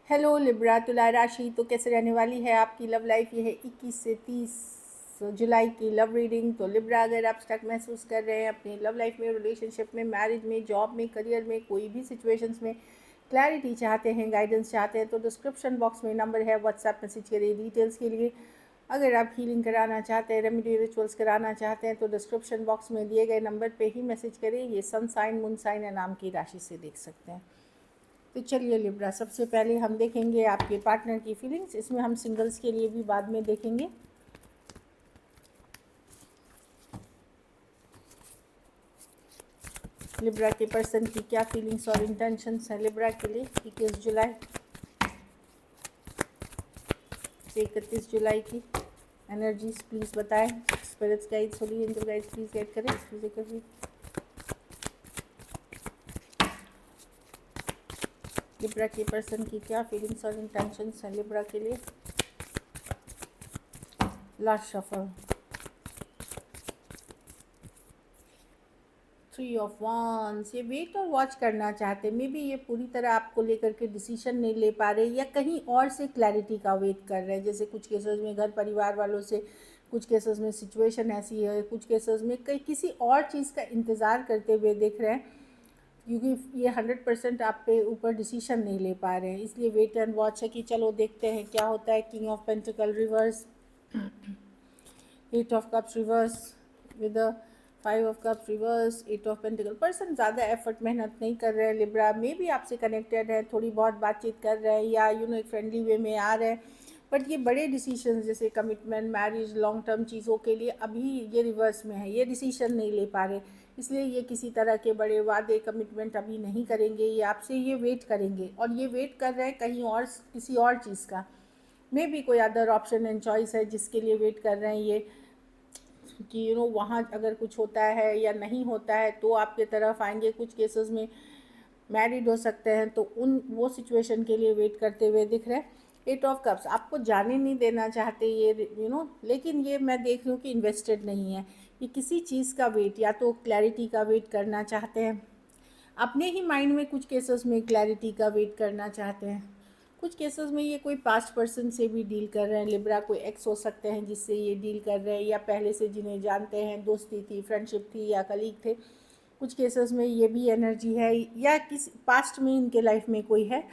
Hello Libra तुला राशि, तो कैसे रहने वाली है आपकी लव लाइफ। ये है 21 से 30 जुलाई की लव रीडिंग। तो लिब्रा, अगर आप स्टक महसूस कर रहे हैं अपनी लव लाइफ में, रिलेशनशिप में, मैरिज में, जॉब में, करियर में, कोई भी सिचुएशंस में क्लैरिटी चाहते हैं, गाइडेंस चाहते हैं, तो डिस्क्रिप्शन बॉक्स में नंबर है, व्हाट्सएप मैसेज करिए डिटेल्स के लिए। अगर आप हीलिंग कराना चाहते हैं, रेमेडी रिचुअल्स कराना चाहते हैं, तो डिस्क्रिप्शन बॉक्स में दिए गए नंबर पे ही मैसेज करें। ये सन साइन, मून साइन या नाम की राशि से देख सकते हैं। तो चलिए लिब्रा, सबसे पहले हम देखेंगे आपके पार्टनर की फीलिंग्स। इसमें हम सिंगल्स के लिए भी बाद में देखेंगे। लिब्रा के पर्सन की क्या फीलिंग्स और इंटेंशंस हैं लिब्रा के लिए 21 जुलाई से 31 जुलाई की एनर्जीज प्लीज़ बताएं। Spirits guides, holy angel guides please guide करें इस फिजिकल भी। लिब्रा के पर्सन की क्या फीलिंग्स और इंटेंशंस हैं लिब्रा के लिए। Last shuffle, 3 of wands. ये वेट और वॉच करना चाहते हैं। मे बी ये पूरी तरह आपको लेकर के डिसीजन नहीं ले पा रहे, या कहीं और से क्लैरिटी का वेट कर रहे हैं। जैसे कुछ केसेस में घर परिवार वालों से, कुछ केसेस में सिचुएशन ऐसी है, कुछ केसेस में कहीं किसी और चीज़ का इंतज़ार करते हुए दिख रहे हैं, क्योंकि ये 100% आप पे ऊपर डिसीजन नहीं ले पा रहे हैं। इसलिए वेट एंड वॉच है कि चलो देखते हैं क्या होता है। King of pentacle reverse, 8 of cups reverse with 5 of cups reverse, 8 of pentacle. Person ज़्यादा एफर्ट मेहनत नहीं कर रहे हैं लिब्रा। में भी आपसे कनेक्टेड है, थोड़ी बहुत बातचीत कर रहे हैं, या एक फ्रेंडली वे में आ रहे हैं, बट ये बड़े डिसीजन जैसे कमिटमेंट, मैरिज, लॉन्ग टर्म चीज़ों के लिए अभी ये रिवर्स में है। ये डिसीजन नहीं ले पा रहे, इसलिए ये किसी तरह के बड़े वादे, कमिटमेंट अभी नहीं करेंगे। ये आपसे ये वेट करेंगे, और ये वेट कर रहे हैं कहीं और, किसी और चीज़ का। मे भी कोई अदर ऑप्शन एंड चॉइस है जिसके लिए वेट कर रहे हैं ये, कि वहाँ अगर कुछ होता है या नहीं होता है तो आपके तरफ आएंगे। कुछ केसेस में मैरिड हो सकते हैं, तो वो सिचुएशन के लिए वेट करते हुए दिख रहे हैं। 8 ऑफ कप्स, आपको जाने नहीं देना चाहते ये लेकिन ये मैं देख रही हूँ कि इन्वेस्टेड नहीं है। ये किसी चीज़ का वेट, या तो क्लैरिटी का वेट करना चाहते हैं, अपने ही माइंड में कुछ केसेस में क्लैरिटी का वेट करना चाहते हैं। कुछ केसेस में ये कोई पास्ट पर्सन से भी डील कर रहे हैं लिब्रा। कोई एक्स हो सकते हैं जिससे ये डील कर रहे हैं, या पहले से जिन्हें जानते हैं, दोस्ती थी, फ्रेंडशिप थी, या कलीग थे। कुछ केसेस में ये भी एनर्जी है, या किसी पास्ट में इनके लाइफ में कोई है।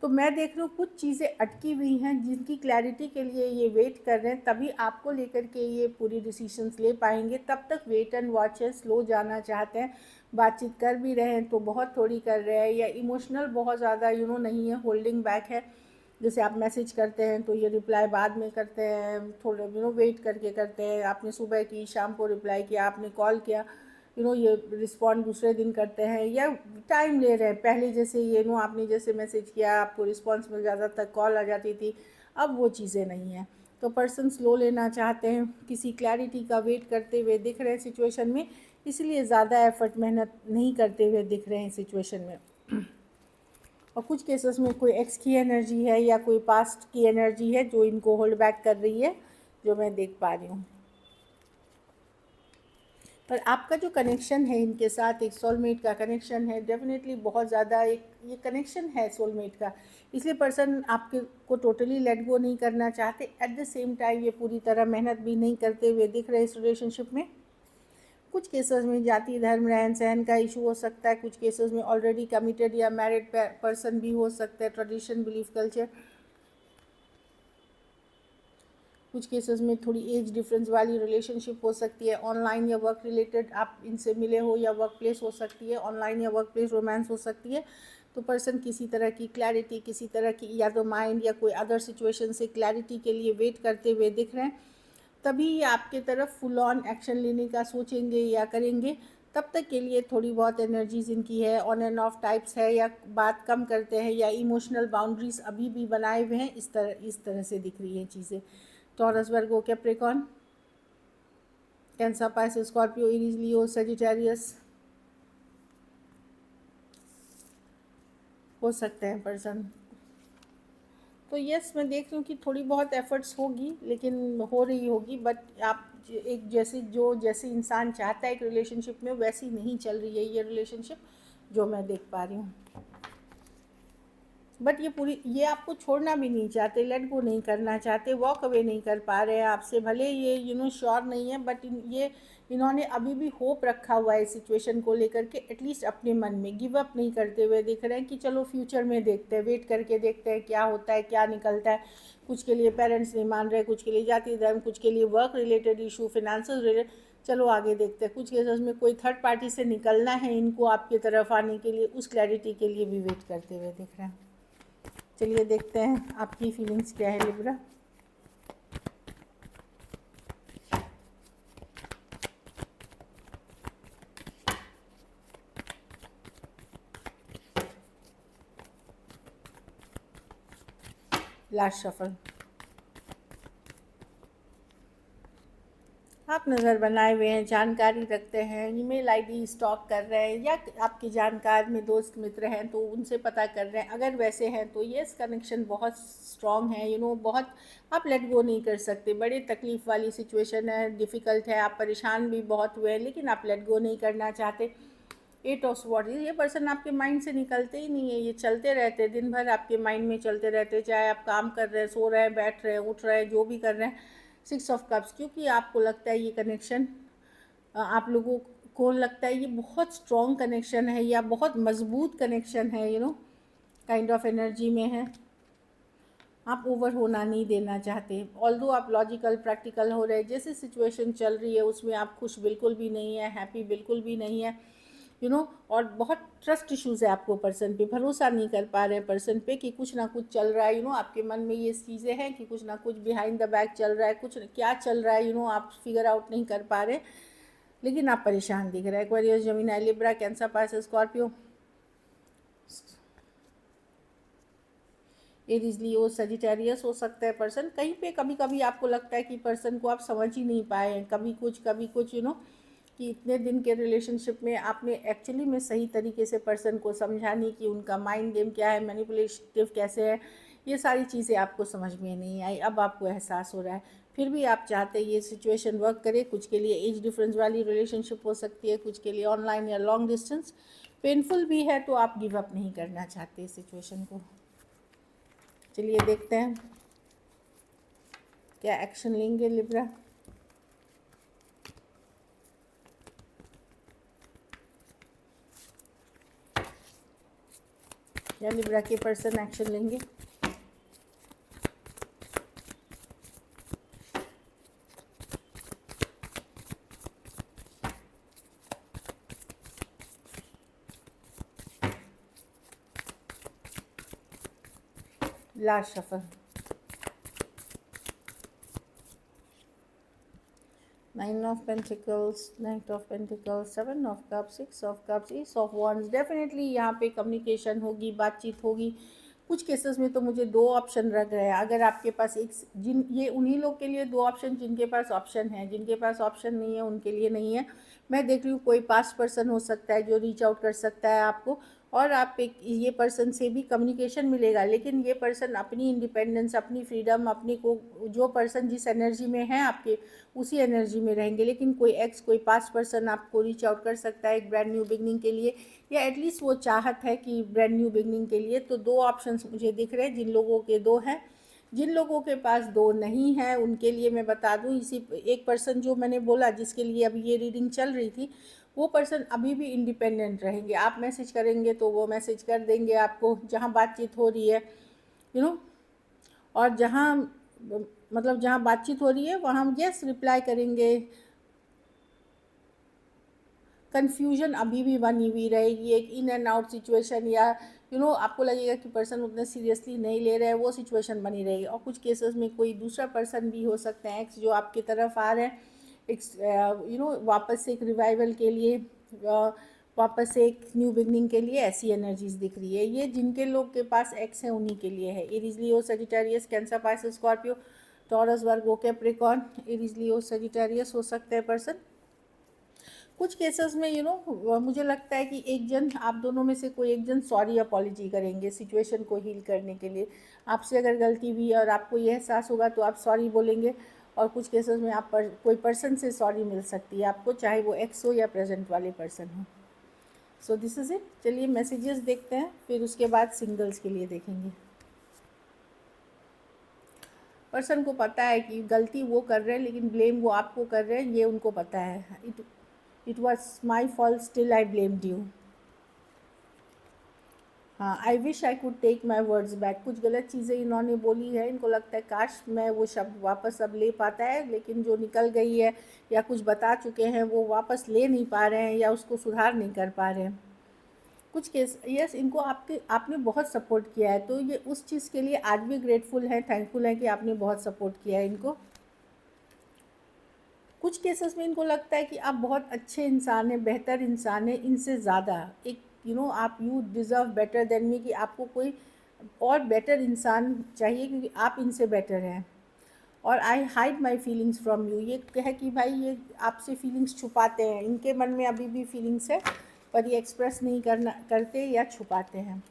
तो मैं देख रही हूँ कुछ चीज़ें अटकी हुई हैं जिनकी क्लैरिटी के लिए ये वेट कर रहे हैं, तभी आपको लेकर के ये पूरी डिसीजंस ले पाएंगे। तब तक वेट एंड वॉच है, स्लो जाना चाहते हैं। बातचीत कर भी रहे हैं तो बहुत थोड़ी कर रहे हैं, या इमोशनल बहुत ज़्यादा नहीं है, होल्डिंग बैक है। जैसे आप मैसेज करते हैं तो ये रिप्लाई बाद में करते हैं, थोड़े वेट करके करते हैं। आपने सुबह की, शाम को रिप्लाई किया, आपने कॉल किया, ये रिस्पॉन्ड दूसरे दिन करते हैं, या टाइम ले रहे हैं। पहले जैसे आपने जैसे मैसेज किया आपको रिस्पॉन्स मिल जाता था, कॉल आ जाती थी, अब वो चीज़ें नहीं हैं। तो पर्सन स्लो लेना चाहते हैं, किसी क्लैरिटी का वेट करते हुए दिख रहे हैं सिचुएशन में, इसलिए ज़्यादा एफर्ट मेहनत नहीं करते हुए दिख रहे हैं सिचुएशन में। और कुछ केसेस में कोई एक्स की एनर्जी है, या कोई पास्ट की एनर्जी है जो इनको होल्ड बैक कर रही है, जो मैं देख पा रही हूँ। पर आपका जो कनेक्शन है इनके साथ, एक सोलमेट का कनेक्शन है, डेफिनेटली बहुत ज़्यादा एक ये कनेक्शन है सोलमेट का। इसलिए पर्सन आपके को टोटली लेट गो नहीं करना चाहते। एट द सेम टाइम ये पूरी तरह मेहनत भी नहीं करते हुए दिख रहे इस रिलेशनशिप में। कुछ केसेस में जाति, धर्म, रहन सहन का इशू हो सकता है। कुछ केसेस में ऑलरेडी कमिटेड या मैरिड पर्सन भी हो सकते हैं, ट्रेडिशन, बिलीफ, कल्चर। कुछ केसेस में थोड़ी एज डिफरेंस वाली रिलेशनशिप हो सकती है। ऑनलाइन या वर्क रिलेटेड आप इनसे मिले हो, या वर्क प्लेस हो सकती है, ऑनलाइन या वर्क प्लेस रोमांस हो सकती है। तो पर्सन किसी तरह की क्लैरिटी, किसी तरह की या तो माइंड या कोई अदर सिचुएशन से क्लैरिटी के लिए वेट करते हुए दिख रहे हैं। तभी ये आपके तरफ फुल ऑन एक्शन लेने का सोचेंगे या करेंगे। तब तक के लिए थोड़ी बहुत एनर्जीज इनकी है, ऑन एंड ऑफ टाइप्स है, या बात कम करते हैं, या इमोशनल बाउंड्रीज अभी भी बनाए हुए हैं। इस तरह से दिख रही हैं चीज़ें। Taurus, Virgo, Capricorn, Cancer, Pisces, Scorpio, Aries, Leo, Sagittarius हो सकते हैं पर्सन। तो यस, मैं देख रही हूँ कि थोड़ी बहुत एफर्ट्स होगी, लेकिन हो रही होगी, बट आप एक जैसे इंसान चाहता है एक रिलेशनशिप में, वैसी नहीं चल रही है ये रिलेशनशिप, जो मैं देख पा रही हूँ। बट ये आपको छोड़ना भी नहीं चाहते, लेट गो नहीं करना चाहते, वॉक अवे नहीं कर पा रहे हैं आपसे। भले ये श्योर नहीं है, बट ये इन्होंने अभी भी होप रखा हुआ है इस सिचुएशन को लेकर के, एटलीस्ट अपने मन में गिव अप नहीं करते हुए दिख रहे हैं कि चलो फ्यूचर में देखते हैं, वेट करके देखते हैं क्या होता है, क्या निकलता है। कुछ के लिए पेरेंट्स नहीं मान रहे, कुछ के लिए जाति धर्म, कुछ के लिए work related issue, financial related, चलो आगे देखते हैं। कुछ केसेस में कोई थर्ड पार्टी से निकलना है इनको आपकी तरफ आने के लिए, उस क्लैरिटी के लिए भी वेट करते हुए दिख रहे हैं। चलिए देखते हैं आपकी फीलिंग्स क्या है लिब्रा। Last shuffle. आप नज़र बनाए हुए हैं, जानकारी रखते हैं, ईमेल आईडी स्टॉक कर रहे हैं, या आपके जानकार में दोस्त मित्र हैं तो उनसे पता कर रहे हैं। अगर वैसे हैं तो येस, कनेक्शन बहुत स्ट्रॉन्ग है, बहुत आप लेट गो नहीं कर सकते। बड़े तकलीफ़ वाली सिचुएशन है, डिफ़िकल्ट है, आप परेशान भी बहुत हुए हैं, लेकिन आप लेट गो नहीं करना चाहते। 8 ऑफ स्वॉर्ड्स, ये पर्सन आपके माइंड से निकलते ही नहीं है, ये चलते रहते हैं, दिन भर आपके माइंड में चलते रहते हैं, चाहे आप काम कर रहे हैं, सो रहे हैं, बैठ रहे हैं, उठ रहे हैं, जो भी कर रहे हैं। 6 ऑफ कप्स, क्योंकि आपको लगता है ये कनेक्शन, आप लोगों को लगता है ये बहुत स्ट्रॉन्ग कनेक्शन है या बहुत मजबूत कनेक्शन है, काइंड ऑफ एनर्जी में है। आप ओवर होना नहीं देना चाहते, ऑल्दो आप लॉजिकल प्रैक्टिकल हो रहे, जैसे सिचुएशन चल रही है उसमें आप खुश बिल्कुल भी नहीं है, हैप्पी बिल्कुल भी नहीं है, और बहुत ट्रस्ट इश्यूज़ है आपको, पर्सन पे भरोसा नहीं कर पा रहे हैं, पर्सन पे कि कुछ ना कुछ चल रहा है, आपके मन में ये चीज़ें हैं कि कुछ ना कुछ बिहाइंड द बैक चल रहा है, कुछ क्या चल रहा है, आप फिगर आउट नहीं कर पा रहे, लेकिन आप परेशान दिख रहे हैं। Aquarius, Gemini, Libra, Cancer, Pisces, Scorpio, Aries, Leo, Sagittarius हो सकता है पर्सन। कहीं पे कभी कभी आपको लगता है कि पर्सन को आप समझ ही नहीं पाए हैं, कभी कुछ कि इतने दिन के रिलेशनशिप में आपने एक्चुअली में सही तरीके से पर्सन को समझा नहीं कि उनका माइंड गेम क्या है, मैनिपुलेटिव कैसे है, ये सारी चीज़ें आपको समझ में नहीं आई। अब आपको एहसास हो रहा है, फिर भी आप चाहते हैं ये सिचुएशन वर्क करे। कुछ के लिए एज डिफरेंस वाली रिलेशनशिप हो सकती है, कुछ के लिए ऑनलाइन या लॉन्ग डिस्टेंस, पेनफुल भी है, तो आप गिव अप नहीं करना चाहते इस सिचुएशन को। चलिए देखते हैं क्या एक्शन लेंगे लिब्रा। या लिब्रा के पर्सन एक्शन लेंगे। Last shuffle. 9 of Pentacles, Knight of Pentacles, 7 of Cups, 6 of Cups, Ace of Wands। Definitely यहाँ पे कम्युनिकेशन होगी, बातचीत होगी। कुछ केसेस में तो मुझे 2 ऑप्शन लग रहे हैं। अगर आपके पास ये उन्हीं लोग के लिए 2 ऑप्शन जिनके पास ऑप्शन है, जिनके पास ऑप्शन नहीं है उनके लिए नहीं है। मैं देख रही हूँ कोई पास्ट पर्सन हो सकता है जो रीच आउट कर सकता है आपको, और आप ये पर्सन से भी कम्युनिकेशन मिलेगा, लेकिन ये पर्सन अपनी इंडिपेंडेंस, अपनी फ्रीडम, अपनी को जो पर्सन जिस एनर्जी में है आपके उसी एनर्जी में रहेंगे। लेकिन कोई एक्स, कोई पास्ट पर्सन आपको रीच आउट कर सकता है एक ब्रांड न्यू बिगनिंग के लिए, या एटलीस्ट वो चाहत है कि ब्रांड न्यू बिगनिंग के लिए। तो 2 ऑप्शंस मुझे दिख रहे हैं, जिन लोगों के 2 हैं। जिन लोगों के पास 2 नहीं है उनके लिए मैं बता दूं, इसी एक पर्सन जो मैंने बोला जिसके लिए अभी ये रीडिंग चल रही थी, वो पर्सन अभी भी इंडिपेंडेंट रहेंगे। आप मैसेज करेंगे तो वो मैसेज कर देंगे आपको, जहाँ बातचीत हो रही है, यू नो और जहाँ मतलब जहाँ बातचीत हो रही है वहाँ हम यस रिप्लाई करेंगे। कन्फ्यूजन अभी भी बनी हुई रहेगी, एक इन एंड आउट सिचुएशन, या आपको लगेगा कि पर्सन उतने सीरियसली नहीं ले रहे हैं, वो सिचुएशन बनी रहेगी। और कुछ केसेस में कोई दूसरा पर्सन भी हो सकता है एक्स, जो आपकी तरफ आ रहे हैं एक वापस से एक रिवाइवल के लिए, वापस से एक न्यू बिगनिंग के लिए। ऐसी एनर्जीज दिख रही है। ये जिनके लोग के पास एक्स है उन्हीं के लिए है। Aries, Leo, Sagittarius, Cancer, Pisces, Scorpio, Taurus, Virgo, Capricorn. Aries, Leo, Sagittarius हो सकते हैं पर्सन। कुछ केसेस में मुझे लगता है कि एक जन, आप दोनों में से कोई एक जन सॉरी अपॉलॉजी करेंगे सिचुएशन को हील करने के लिए। आपसे अगर गलती हुई और आपको यह एहसास होगा तो आप सॉरी बोलेंगे। और कुछ केसेस में कोई पर्सन से सॉरी मिल सकती है आपको, चाहे वो एक्स हो या प्रेजेंट वाले पर्सन हो। So this is it. चलिए मैसेजेस देखते हैं, फिर उसके बाद सिंगल्स के लिए देखेंगे। पर्सन को पता है कि गलती वो कर रहे हैं, लेकिन ब्लेम वो आपको कर रहे हैं, ये उनको पता है। It was my fault, still I blamed you. हाँ, I wish I could take my words back. कुछ गलत चीज़ें इन्होंने बोली है, इनको लगता है काश मैं वो शब्द वापस अब ले पाता है, लेकिन जो निकल गई है या कुछ बता चुके हैं वो वापस ले नहीं पा रहे हैं या उसको सुधार नहीं कर पा रहे हैं। कुछ केस यस, इनको आपने बहुत सपोर्ट किया है, तो ये उस चीज़ के लिए आज भी ग्रेटफुल है, थैंकफुल है कि आपने बहुत सपोर्ट किया है इनको। कुछ केसेस में इनको लगता है कि आप बहुत अच्छे इंसान हैं, बेहतर इंसान हैं इनसे ज़्यादा। एक आप you deserve better than me, कि आपको कोई और बेटर इंसान चाहिए क्योंकि आप इनसे बेटर हैं। और आई hide my feelings from you, ये है कि भाई ये आपसे फीलिंग्स छुपाते हैं, इनके मन में अभी भी फीलिंग्स है पर ये एक्सप्रेस नहीं करते या छुपाते हैं।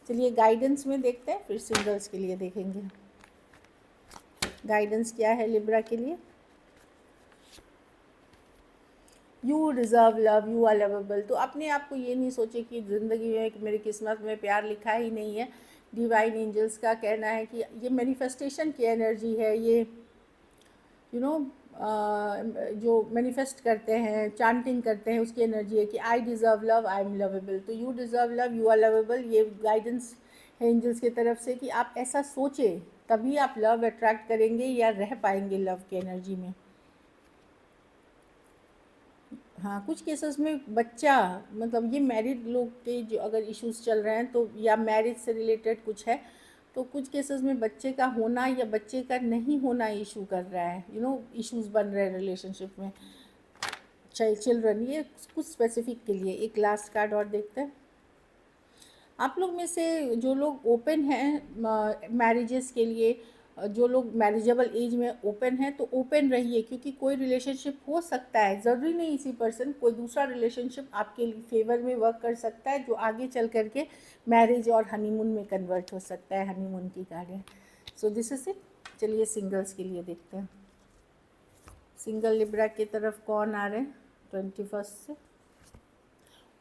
चलिए गाइडेंस में देखते हैं, फिर सिंगल्स के लिए देखेंगे गाइडेंस क्या है लिब्रा के लिए। You deserve love, you are lovable. तो अपने आप को ये नहीं सोचे कि ज़िंदगी में मेरी किस्मत में प्यार लिखा ही नहीं है। डिवाइन एंजल्स का कहना है कि ये मैनिफेस्टेशन की एनर्जी है, ये यू नो जो मैनिफेस्ट करते हैं, चांटिंग करते हैं, उसकी एनर्जी है कि I deserve love, I am lovable. तो you deserve love, you are lovable, ये गाइडेंस है एंजल्स की तरफ से कि आप ऐसा सोचें, तभी आप लव अट्रैक्ट करेंगे या रह पाएंगे लव की एनर्जी में। हाँ, कुछ केसेस में बच्चा, मतलब ये मैरिड लोग के जो अगर इश्यूज चल रहे हैं तो, या मैरिज से रिलेटेड कुछ है, तो कुछ केसेस में बच्चे का होना या बच्चे का नहीं होना इशू कर रहा है, इश्यूज बन रहे हैं रिलेशनशिप में, चाइल्ड चिल्ड्रन। ये कुछ स्पेसिफिक के लिए। एक लास्ट कार्ड और देखते हैं। आप लोग में से जो लोग ओपन हैं मैरिजेस के लिए, जो लोग मैरिजेबल एज में ओपन हैं, तो ओपन रहिए, क्योंकि कोई रिलेशनशिप हो सकता है, ज़रूरी नहीं इसी पर्सन, कोई दूसरा रिलेशनशिप आपके फेवर में वर्क कर सकता है, जो आगे चल करके मैरिज और हनीमून में कन्वर्ट हो सकता है। हनीमून की कार्ड है। So this is it. चलिए सिंगल्स के लिए देखते हैं। सिंगल लिब्रा की तरफ कौन आ रहे हैं 21 से।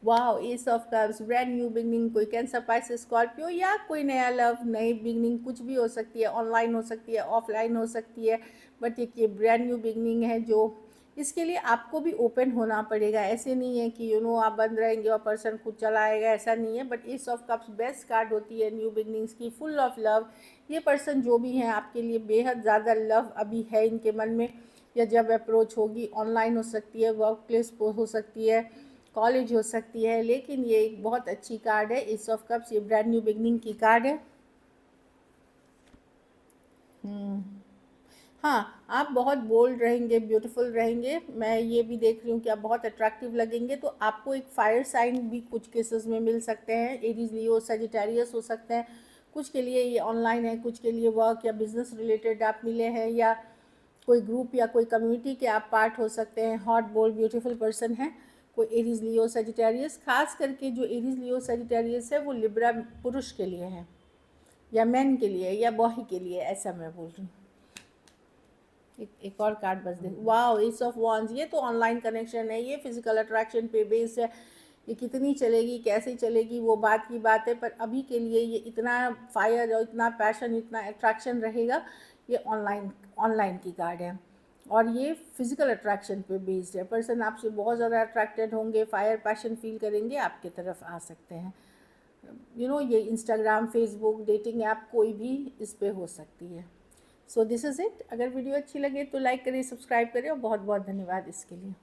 Wow, ace of cups, brand new beginning. कोई कैंसर, पाइसेस, स्कॉर्पियो, या कोई नया लव, नई बिगनिंग, कुछ भी हो सकती है, ऑनलाइन हो सकती है, ऑफलाइन हो सकती है, बट ये ब्रांड न्यू बिगनिंग है, जो इसके लिए आपको भी ओपन होना पड़ेगा। ऐसे नहीं है कि आप बंद रहेंगे और पर्सन खुद चला आएगा, ऐसा नहीं है। But S of cups best card होती है न्यू बिगनिंग्स की, फुल ऑफ लव। ये पर्सन जो भी हैं आपके लिए बेहद ज़्यादा लव अभी है इनके मन में, या जब अप्रोच होगी, ऑनलाइन हो सकती है, वर्क प्लेस हो सकती है, कॉलेज हो सकती है, लेकिन ये एक बहुत अच्छी कार्ड है एस ऑफ कप्स। ये ब्रांड न्यू बिगनिंग की कार्ड है। हाँ, आप बहुत बोल्ड रहेंगे, ब्यूटीफुल रहेंगे। मैं ये भी देख रही हूँ कि आप बहुत अट्रैक्टिव लगेंगे। तो आपको एक फायर साइन भी कुछ केसेस में मिल सकते हैं। एरीज, लियो, सजिटेरियस हो सकते हैं। कुछ के लिए ये ऑनलाइन है, कुछ के लिए वर्क या बिजनेस रिलेटेड आप मिले हैं, या कोई ग्रुप या कोई कम्युनिटी के आप पार्ट हो सकते हैं। हॉट, बोल्ड, ब्यूटीफुल पर्सन है कोई एरीज, लियो, सजिटेरियस। खास करके जो एरीज, लियो, सजिटेरियस है वो लिब्रा पुरुष के लिए है, या मैन के लिए, या बॉय के लिए, ऐसा मैं बोल रही हूँ। एक और कार्ड बस दे। Wow, ace of wands. ये तो ऑनलाइन कनेक्शन है, ये फिजिकल अट्रैक्शन पे बेस्ड है। ये कितनी चलेगी, कैसे चलेगी, वो बात की बात है, पर अभी के लिए ये इतना फायर और इतना पैशन, इतना अट्रैक्शन रहेगा। ये ऑनलाइन ऑनलाइन की कार्ड है, और ये फिजिकल अट्रैक्शन पे बेस्ड है। पर्सन आपसे बहुत ज़्यादा अट्रैक्टेड होंगे, फायर पैशन फील करेंगे, आपके तरफ आ सकते हैं। ये इंस्टाग्राम, फेसबुक, डेटिंग ऐप, कोई भी इस पे हो सकती है। So this is it. अगर वीडियो अच्छी लगे तो लाइक करें, सब्सक्राइब करें, और बहुत बहुत धन्यवाद इसके लिए।